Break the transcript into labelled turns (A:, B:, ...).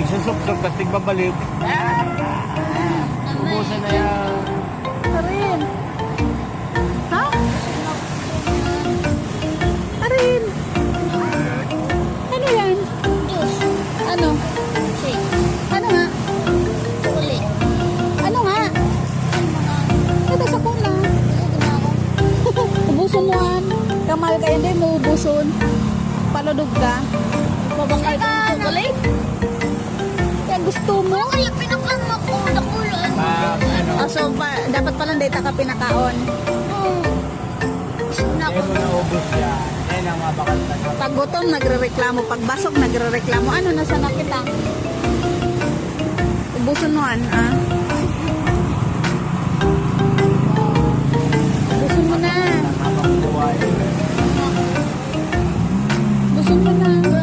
A: Nagsusok-sok, tapos tigbabalik. Ubusan na yan.
B: Arin. Ha? Arin. Ano yan?
C: Juice.
B: Ano?
C: Shake.
B: Ano nga?
C: Chocolate.
B: Ano nga? Ito sa kuna. Ubuson mo an. Kamal ka, hindi mo ubuson. Paludog ka.
C: Babakal ka ng chocolate?
B: Yan gusto mo.
C: Kaya pinakama ko. Nakulan.
B: So, dapat pala data ka pinakaon.
A: Kaya mo naubos yan. Yan ang mabakal na.
B: Pag gutom, nagre-reklamo. Pag basok, nagre-reklamo. Ano, nasa nakita? Ubuson mo an, ah. Ubuson mo na.
A: Habang buhay.
B: Ubuson mo na.